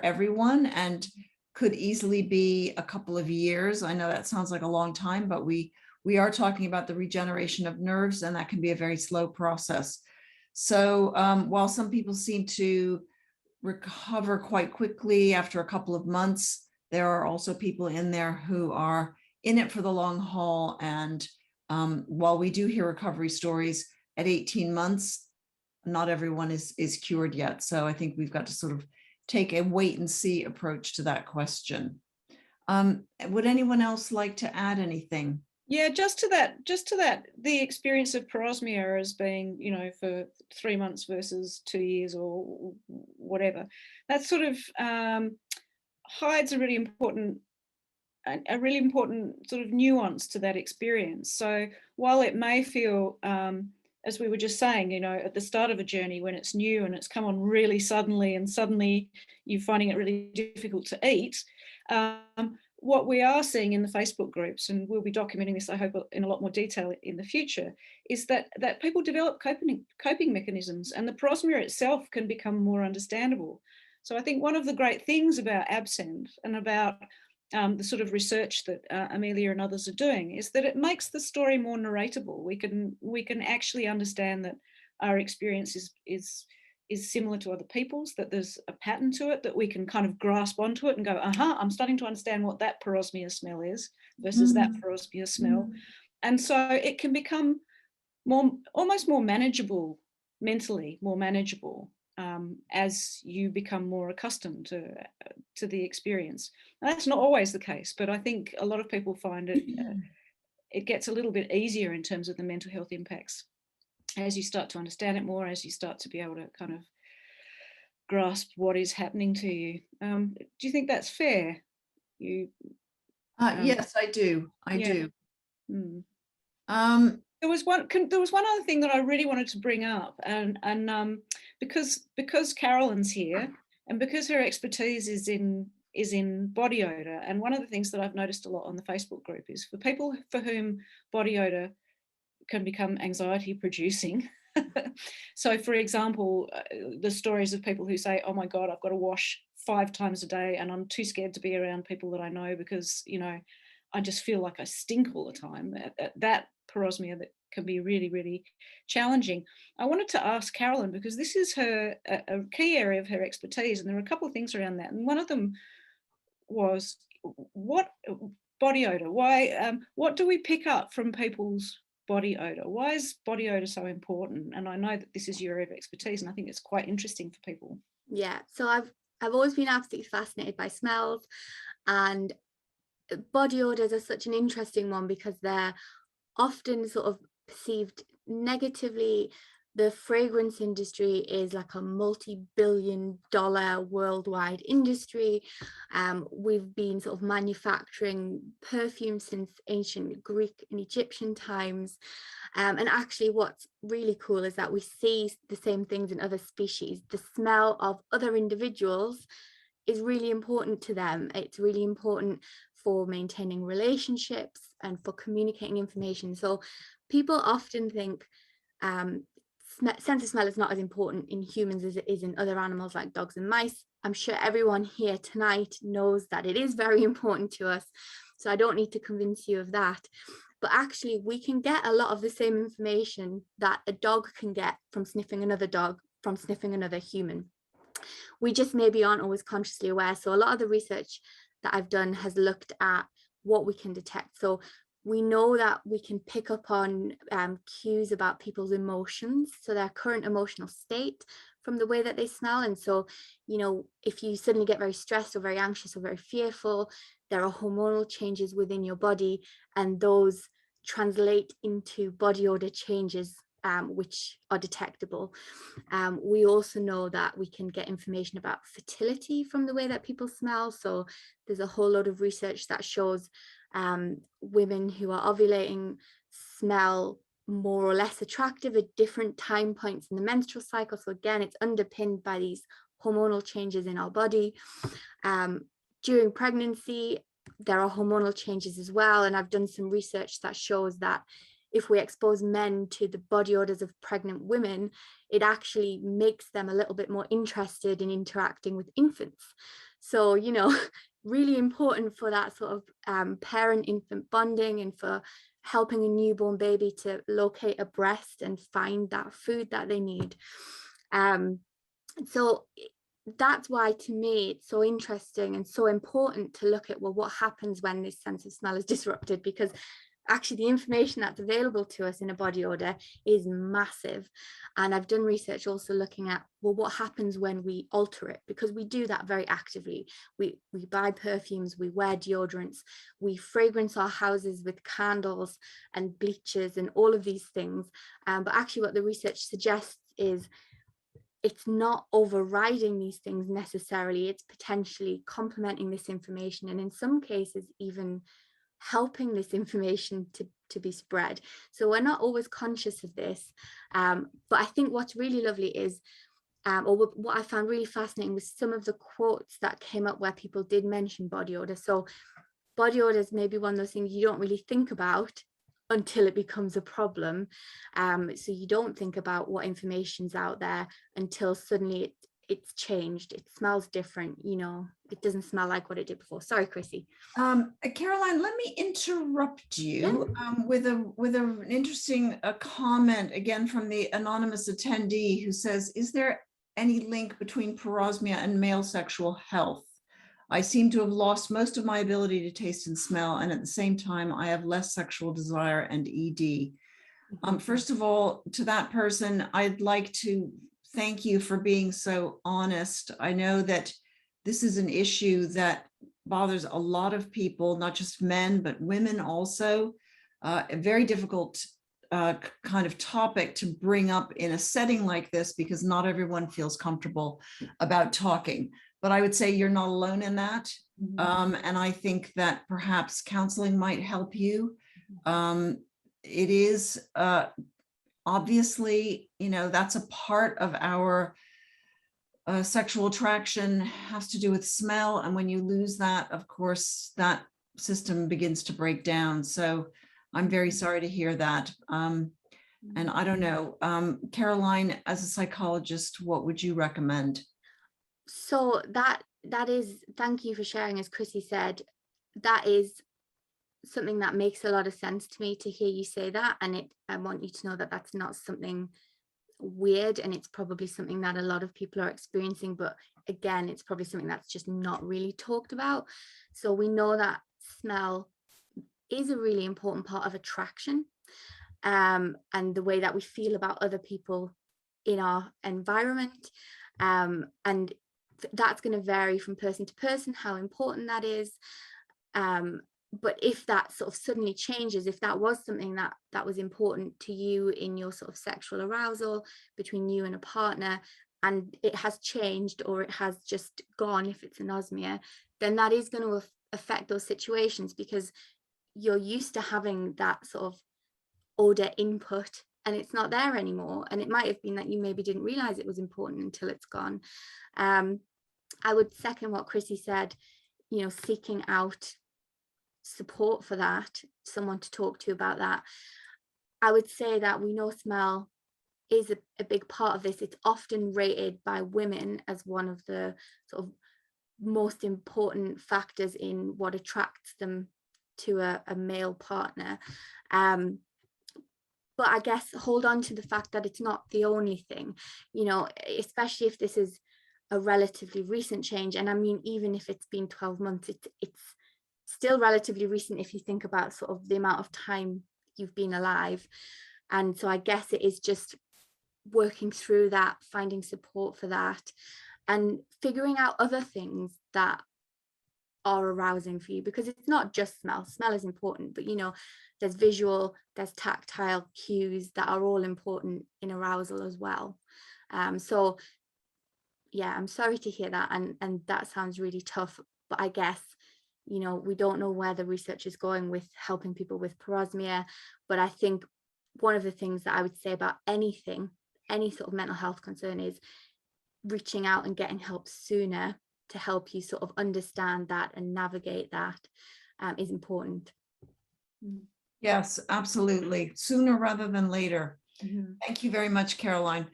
everyone, and could easily be a couple of years. I know that sounds like a long time, but we are talking about the regeneration of nerves, and that can be a very slow process. So while some people seem to recover quite quickly after a couple of months, there are also people in there who are in it for the long haul. And while we do hear recovery stories at 18 months, not everyone is cured yet. So I think we've got to sort of take a wait and see approach to that question. Would anyone else like to add anything? Yeah, just to that, the experience of parosmia as being, for 3 months versus 2 years or whatever, that sort of hides a really important sort of nuance to that experience. So while it may feel, as we were just saying, at the start of a journey when it's new and it's come on really suddenly, and suddenly you're finding it really difficult to eat, what we are seeing in the Facebook groups, and we'll be documenting this, I hope, in a lot more detail in the future, is that people develop coping mechanisms, and the parosmia itself can become more understandable. So I think one of the great things about AbScent and about the sort of research that Amelia and others are doing is that it makes the story more narratable. We can actually understand that our experience is similar to other people's, that there's a pattern to it, that we can kind of grasp onto it and go, I'm starting to understand what that parosmia smell is versus that parosmia smell. And so it can become almost more manageable, mentally more manageable, as you become more accustomed to the experience. Now, that's not always the case, but I think a lot of people find it gets a little bit easier in terms of the mental health impacts as you start to understand it more, as you start to be able to kind of grasp what is happening to you. Do you think that's fair? Yes, I do. I do. There was one other thing that I really wanted to bring up, and because Carolyn's here, and because her expertise is in body odor, and one of the things that I've noticed a lot on the Facebook group is for people for whom body odor can become anxiety producing. So for example, the stories of people who say, oh my God, I've got to wash 5 times a day and I'm too scared to be around people that I know because, I just feel like I stink all the time. That parosmia that can be really, really challenging. I wanted to ask Carolyn, because this is a key area of her expertise, and there are a couple of things around that. And one of them was, what body odor? Why? What do we pick up from people's body odor? Why is body odor so important? And I know that this is your area of expertise, and I think it's quite interesting for people. Yeah, so I've always been absolutely fascinated by smells, and body odors are such an interesting one because they're often sort of perceived negatively. The fragrance industry is like a multi-billion-dollar worldwide industry. We've been sort of manufacturing perfume since ancient Greek and Egyptian times. And actually what's really cool is that we see the same things in other species. The smell of other individuals is really important to them. It's really important for maintaining relationships and for communicating information. So people often think sense of smell is not as important in humans as it is in other animals like dogs and mice. I'm sure everyone here tonight knows that it is very important to us, so I don't need to convince you of that. But actually we can get a lot of the same information that a dog can get from sniffing another dog, from sniffing another human. We just maybe aren't always consciously aware. So a lot of the research that I've done has looked at what we can detect. So we know that we can pick up on cues about people's emotions, so their current emotional state, from the way that they smell. And so, you know, if you suddenly get very stressed or very anxious or very fearful, there are hormonal changes within your body, and those translate into body odor changes, which are detectable. We also know that we can get information about fertility from the way that people smell. So there's a whole lot of research that shows women who are ovulating smell more or less attractive at different time points in the menstrual cycle. So again, it's underpinned by these hormonal changes in our body. During pregnancy, there are hormonal changes as well. And I've done some research that shows that if we expose men to the body odors of pregnant women, it actually makes them a little bit more interested in interacting with infants. So, you know, really important for that sort of parent-infant bonding, and for helping a newborn baby to locate a breast and find that food that they need. So that's why, to me, it's so interesting and so important to look at, well, what happens when this sense of smell is disrupted? Because actually the information that's available to us in a body odor is massive. And I've done research also looking at, well, what happens when we alter it? Because we do that very actively. We buy perfumes, we wear deodorants, we fragrance our houses with candles and bleaches and all of these things. But actually what the research suggests is it's not overriding these things necessarily. It's potentially complementing this information, and in some cases even helping this information to be spread. So we're not always conscious of this, but I think what's really lovely is, or what I found really fascinating was some of the quotes that came up where people did mention body odor. So body odor is maybe one of those things you don't really think about until it becomes a problem. So you don't think about what information's out there until suddenly it's changed. It smells different, you know, it doesn't smell like what it did before. Sorry, Chrissy. Caroline, let me interrupt you with an interesting comment again from the anonymous attendee who says, is there any link between parosmia and male sexual health? I seem to have lost most of my ability to taste and smell, and at the same time, I have less sexual desire and ED. First of all, to that person, I'd like to thank you for being so honest. I know that this is an issue that bothers a lot of people, not just men, but women also. A very difficult kind of topic to bring up in a setting like this, because not everyone feels comfortable about talking. But I would say you're not alone in that. And I think that perhaps counseling might help you. It is obviously, you know, that's a part of our sexual attraction, has to do with smell. And when you lose that, of course, that system begins to break down. So I'm very sorry to hear that. And I don't know, Caroline, as a psychologist, what would you recommend? So that is, thank you for sharing. As Chrissy said, that is something that makes a lot of sense to me to hear you say that. And I want you to know that that's not something weird, and it's probably something that a lot of people are experiencing, but again, it's probably something that's just not really talked about. So we know that smell is a really important part of attraction. and the way that we feel about other people in our environment. And that's going to vary from person to person, how important that is. But if that sort of suddenly changes, if that was something that was important to you in your sort of sexual arousal between you and a partner, and it has changed, or it has just gone if it's anosmia, then that is going to affect those situations, because you're used to having that sort of order input and it's not there anymore. And it might have been that you maybe didn't realize it was important until it's gone. I would second what Chrissi said, you know, seeking out support for that, someone to talk to about that. I would say that we know smell is a big part of this. It's often rated by women as one of the sort of most important factors in what attracts them to a male partner. But I guess hold on to the fact that it's not the only thing, you know, especially if this is a relatively recent change. And I mean, even if it's been 12 months, it's still relatively recent if you think about sort of the amount of time you've been alive. And so I guess it is just working through that, finding support for that, and figuring out other things that are arousing for you, because it's not just smell. Smell is important, but you know, there's visual, there's tactile cues that are all important in arousal as well. So yeah, I'm sorry to hear that, and that sounds really tough, but I guess, you know, we don't know where the research is going with helping people with parosmia. But I think one of the things that I would say about anything, any sort of mental health concern, is reaching out and getting help sooner to help you sort of understand that and navigate that is important. Yes, absolutely. Sooner rather than later. Mm-hmm. Thank you very much, Caroline.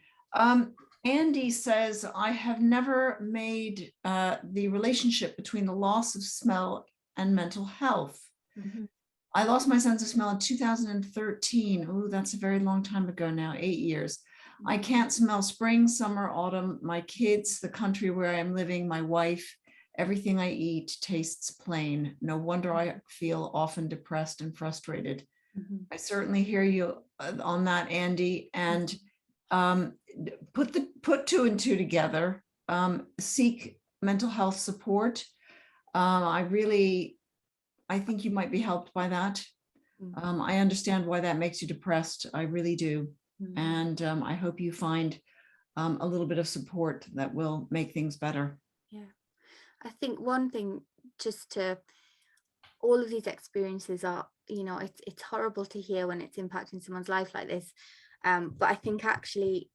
Andy says, I have never made the relationship between the loss of smell and mental health. Mm-hmm. I lost my sense of smell in 2013. Oh, that's a very long time ago now, 8 years. I can't smell spring, summer, autumn, my kids, the country where I'm living, my wife, everything I eat tastes plain. No wonder I feel often depressed and frustrated. Mm-hmm. I certainly hear you on that, Andy, and put two and two together. Seek mental health support. I think you might be helped by that. I understand why that makes you depressed. I really do. And I hope you find a little bit of support that will make things better. Yeah, I think one thing, just to, all of these experiences are, you know, it's horrible to hear when it's impacting someone's life like this. But I think actually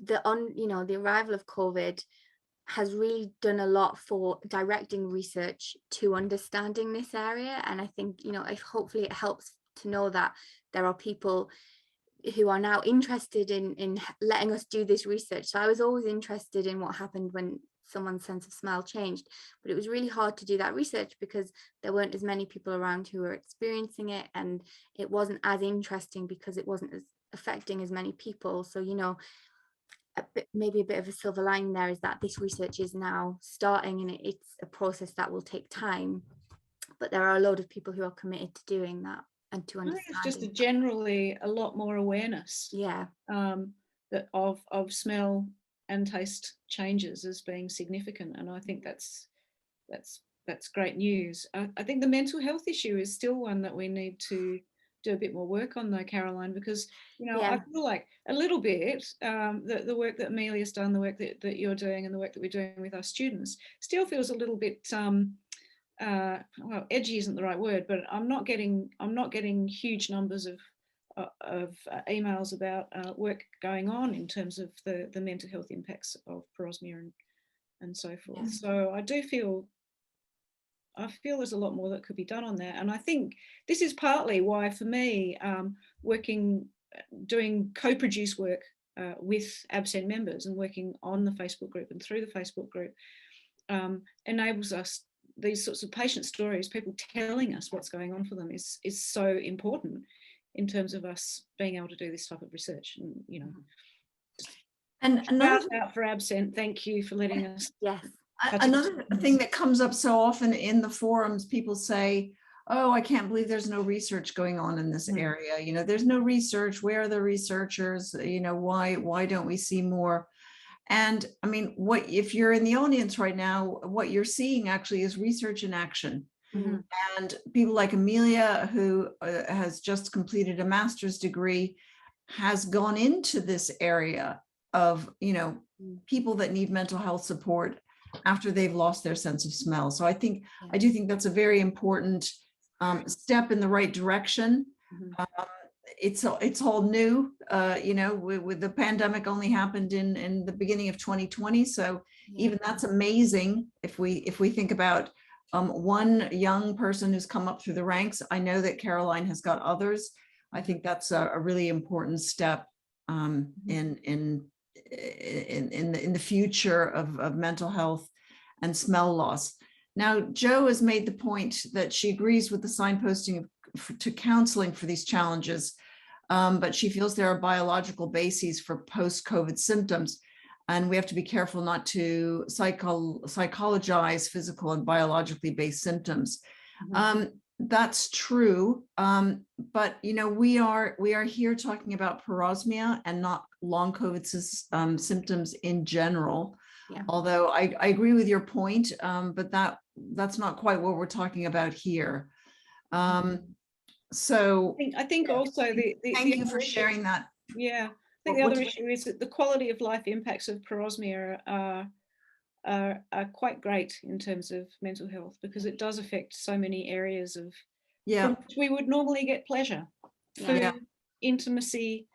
the arrival of COVID has really done a lot for directing research to understanding this area. And I think, you know, if hopefully it helps to know that there are people who are now interested in letting us do this research. So I was always interested in what happened when someone's sense of smell changed, but it was really hard to do that research because there weren't as many people around who were experiencing it, and it wasn't as interesting because it wasn't as affecting as many people. So, you know, maybe a bit of a silver lining there is that this research is now starting, and it's a process that will take time, but there are a lot of people who are committed to doing that and to understand. I think it's just generally a lot more awareness, yeah, that of smell and taste changes as being significant, and I think that's great news. I think the mental health issue is still one that we need to do a bit more work on, though, Caroline, because, you know, I feel like a little bit the work that Amelia's done, the work that you're doing, and the work that we're doing with our students still feels a little bit well, edgy isn't the right word, but I'm not getting huge numbers of emails about work going on in terms of the mental health impacts of parosmia and so forth. Yeah. So I feel there's a lot more that could be done on that, and I think this is partly why, for me, doing co-produced work with AbScent members and working on the Facebook group and through the Facebook group enables us. These sorts of patient stories, people telling us what's going on for them, is so important in terms of us being able to do this type of research. And, you know, and another out for AbScent, thank you for letting us. Yes. Another thing that comes up so often in the forums, people say, oh, I can't believe there's no research going on in this area. You know, there's no research. Where are the researchers? You know, why don't we see more? And I mean, what if you're in the audience right now, what you're seeing actually is research in action. Mhm. And people like Amelia, who has just completed a master's degree, has gone into this area of, you know, people that need mental health support after they've lost their sense of smell. So I think, I do think that's a very important step in the right direction. It's all new, you know, with the pandemic only happened in the beginning of 2020. So even that's amazing. If we think about one young person who's come up through the ranks, I know that Caroline has got others. I think that's a really important step in the future of mental health and smell loss. Now, Jo has made the point that she agrees with the signposting to counseling for these challenges, but she feels there are biological bases for post-COVID symptoms, and we have to be careful not to psychologize physical and biologically based symptoms. That's true, but you know, we are here talking about parosmia and not long COVID symptoms in general. Yeah. Although I agree with your point, but that's not quite what we're talking about here. So I think also thank you for sharing that. Yeah, I think the other issue is that the quality of life impacts of parosmia are quite great in terms of mental health, because it does affect so many areas of from which we would normally get pleasure. Food, intimacy,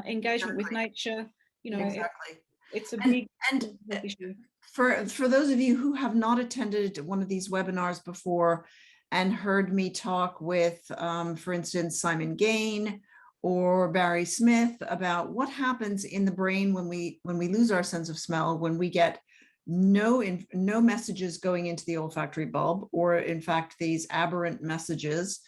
engagement with nature. You know, it's a big issue. For those of you who have not attended one of these webinars before and heard me talk with, for instance, Simon Gain or Barry Smith about what happens in the brain when we lose our sense of smell, when we get no messages going into the olfactory bulb, or in fact these aberrant messages,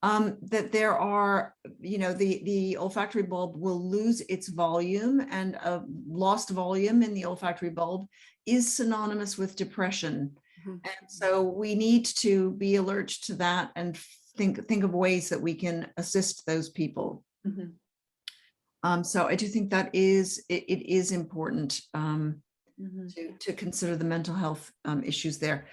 that there are, you know, the olfactory bulb will lose its volume, and a lost volume in the olfactory bulb is synonymous with depression. And so we need to be alert to that and think of ways that we can assist those people. So I do think that it is important to consider the mental health issues there.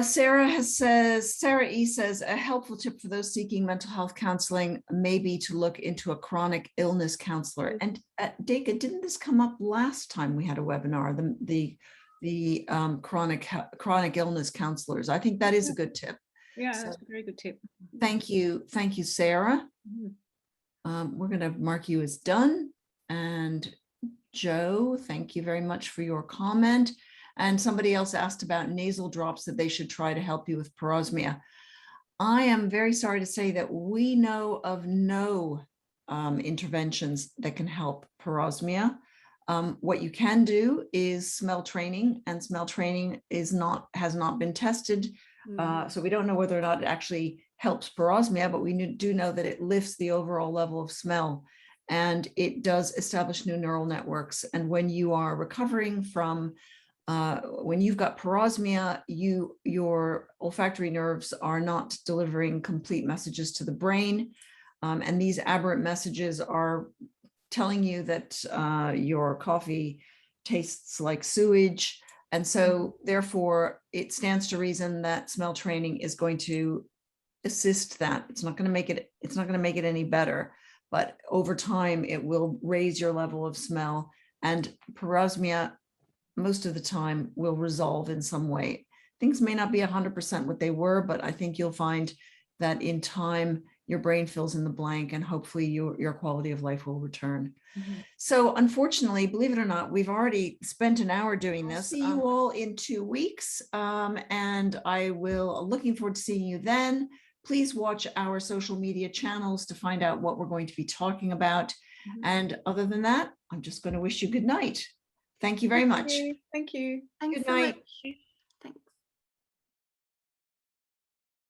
Sarah E says, a helpful tip for those seeking mental health counseling may be to look into a chronic illness counselor. And Duka, didn't this come up last time we had a webinar, the chronic illness counselors? I think that is a good tip. Yeah, that's a very good tip. Thank you, Sarah. We're going to mark you as done. And Jo, thank you very much for your comment. And somebody else asked about nasal drops that they should try to help you with parosmia. I am very sorry to say that we know of no interventions that can help parosmia. What you can do is smell training, and smell training has not been tested. So we don't know whether or not it actually helps parosmia, but we do know that it lifts the overall level of smell, and it does establish new neural networks. And when you are recovering from when you've got parosmia, your olfactory nerves are not delivering complete messages to the brain. And these aberrant messages are telling you that your coffee tastes like sewage. And so therefore, it stands to reason that smell training is going to assist that. It's not going to make it any better, but over time, it will raise your level of smell, and parosmia most of the time will resolve in some way. Things may not be 100% what they were, but I think you'll find that in time, your brain fills in the blank, and hopefully your quality of life will return. So unfortunately, believe it or not, we've already spent an hour doing this. See you all in 2 weeks, and looking forward to seeing you then. Please watch our social media channels to find out what we're going to be talking about. And other than that, I'm just going to wish you good night. Thank you very much. Thank you. Thanks Good so night. much.